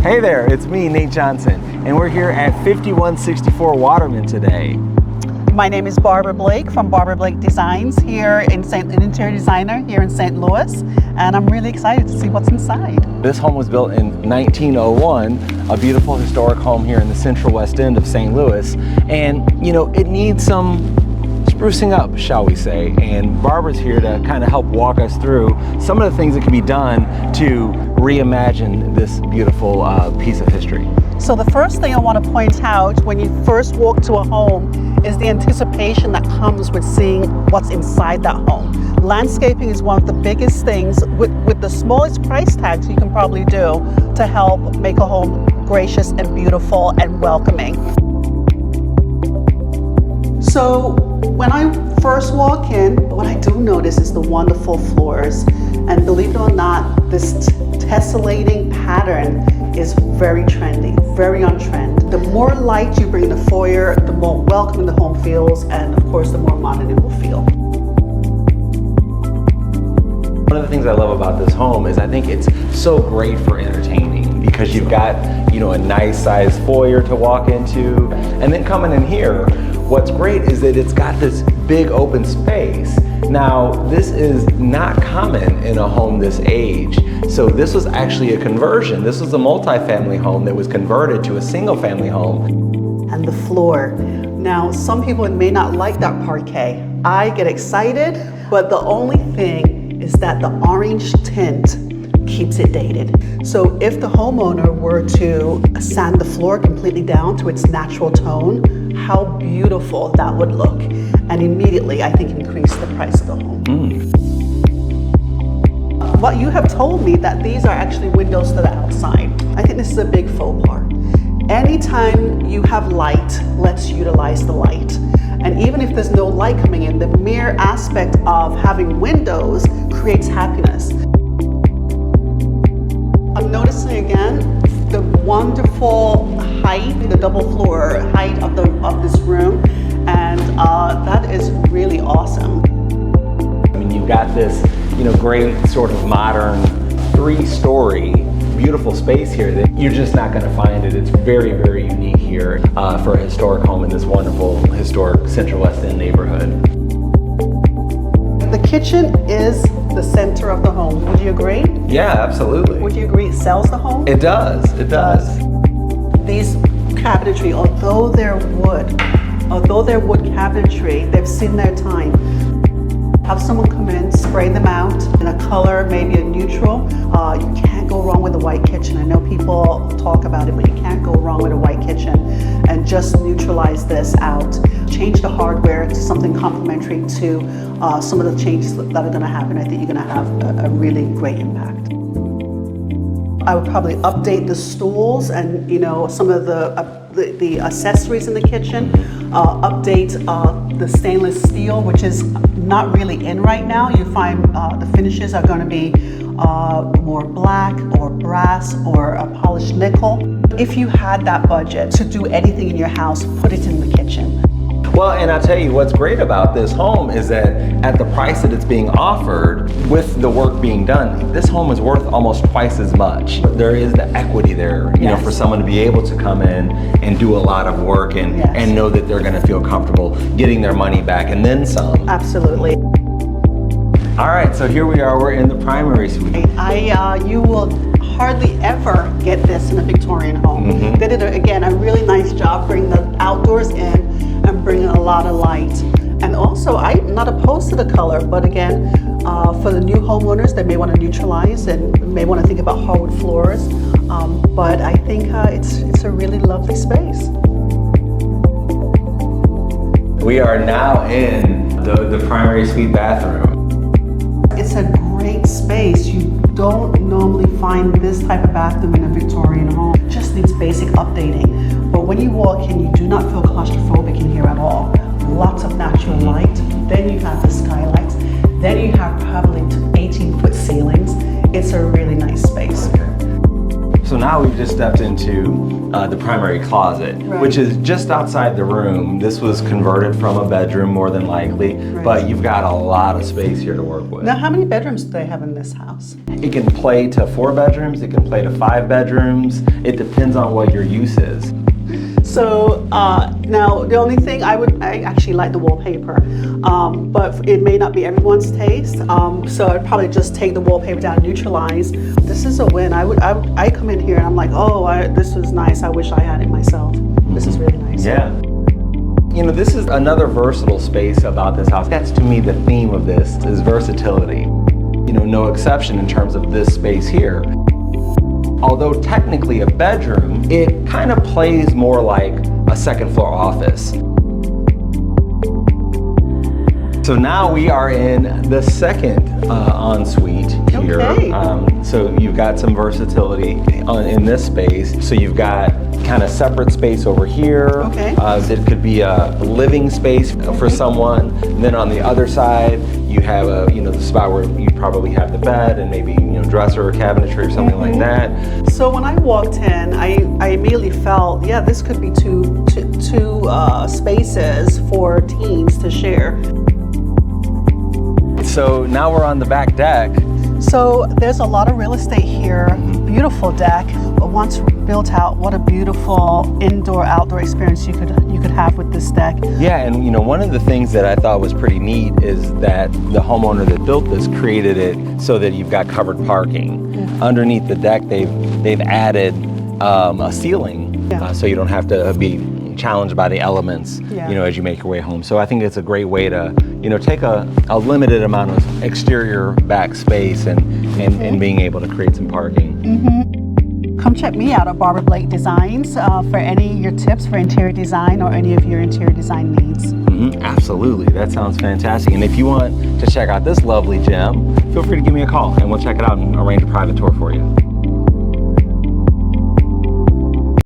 Hey there, it's me, Nate Johnson, and we're here at 5164 Waterman today. My name is Barbara Blake from Barbara Blake Designs here an interior designer here in St. Louis, and I'm really excited to see what's inside. This home was built in 1901, a beautiful historic home here in the central west end of St. Louis, and you know, it needs some sprucing up, shall we say, and Barbara's here to kind of help walk us through some of the things that can be done to reimagine this beautiful piece of history. So the first thing I want to point out when you first walk to a home is the anticipation that comes with seeing what's inside that home. Landscaping is one of the biggest things with the smallest price tags you can probably do to help make a home gracious and beautiful and welcoming. So when I first walk in, what I do notice is the wonderful floors. And believe it or not, this tessellating pattern is very trendy, very on trend. The more light you bring in the foyer, the more welcoming the home feels, and of course, the more modern it will feel. One of the things I love about this home is I think it's so great for entertaining because you've got, you know, a nice sized foyer to walk into, and then coming in here, what's great is that it's got this big open space. Now, this is not common in a home this age. So this was actually a conversion. This was a multi-family home that was converted to a single family home. And the floor. Now, some people may not like that parquet. I get excited, but the only thing is that the orange tint keeps it dated. So if the homeowner were to sand the floor completely down to its natural tone, how beautiful that would look. And immediately, I think, increase the price of the home. What you have told me that these are actually windows to the outside. I think this is a big faux pas. Anytime you have light, let's utilize the light. And even if there's no light coming in, the mere aspect of having windows creates happiness. I'm noticing again the wonderful height, the double floor height of this room, and that is really awesome. I mean, you've got this, you know, great sort of modern 3-story beautiful space here that you're just not going to find it. It's very, very unique here for a historic home in this wonderful historic Central West End neighborhood. The kitchen is the center of the home. Would you agree? Yeah, absolutely. Would you agree it sells the home? It does. It does. These cabinetry, although they're wood cabinetry, they've seen their time. Have someone come in, spray them out in a color, maybe a neutral. You can't go wrong with a white kitchen. I know people talk about it, but you can't go wrong with a white kitchen. And just neutralize this out. Change the hardware to something complementary to some of the changes that are going to happen. I think you're going to have a really great impact. I would probably update the stools and, you know, some of the accessories in the kitchen. Update the stainless steel, which is not really in right now. You find the finishes are going to be more black or brass or a polished nickel. If you had that budget to do anything in your house, put it in the kitchen. Well, and I'll tell you what's great about this home is that at the price that it's being offered, with the work being done, this home is worth almost twice as much. There is the equity there, you know, for someone to be able to come in and do a lot of work and know that they're going to feel comfortable getting their money back and then some. Absolutely. All right, so here we are. We're in the primary suite. You will hardly ever get this in a Victorian home. They did, again, a really nice job bringing the outdoors in and bringing a lot of light. And also, I'm not opposed to the color, but again, for the new homeowners, they may want to neutralize and may want to think about hardwood floors. But I think it's a really lovely space. We are now in the primary suite bathroom. It's a great space. You don't normally find this type of bathroom in a Victorian home. It just needs basic updating. But when you walk in, you do not feel claustrophobic in here at all. Lots of natural light. Then you have the skylights. Then you have probably 18-foot ceilings. It's a really nice space. So now we've just stepped into the primary closet, Right. which is just outside the room. This was converted from a bedroom more than likely, Right. but you've got a lot of space here to work with. Now, how many bedrooms do they have in this house? It can play to 4 bedrooms, it can play to 5 bedrooms. It depends on what your use is. So now the only thing I actually like the wallpaper, but it may not be everyone's taste. So I'd probably just take the wallpaper down, neutralize. This is a win. I come in here and I'm like, oh, this was nice. I wish I had it myself. This is really nice. Yeah. You know, this is another versatile space about this house. That's to me the theme of this is versatility. You know, no exception in terms of this space here. Although technically a bedroom, it kind of plays more like a second floor office. So now we are in the second ensuite here. Okay. So you've got some versatility in this space. So you've got kind of separate space over here. Okay. It could be a living space for someone. And then on the other side, you have the spot where you probably have the bed and maybe, dresser or cabinetry or something like that. So when I walked in, I immediately felt, yeah, this could be two spaces for teens to share. So now we're on the back deck. So there's a lot of real estate here, beautiful deck. But once built out, what a beautiful indoor-outdoor experience you could have with this deck. Yeah, and one of the things that I thought was pretty neat is that the homeowner that built this created it so that you've got covered parking. Underneath the deck, they've added a ceiling, so you don't have to be challenged by the elements, as you make your way home. So I think it's a great way to, take a limited amount of exterior back space and being able to create some parking. Come check me out at Barbara Blake Designs for any of your tips for interior design or any of your interior design needs. Absolutely, that sounds fantastic. And if you want to check out this lovely gem, feel free to give me a call and we'll check it out and arrange a private tour for you.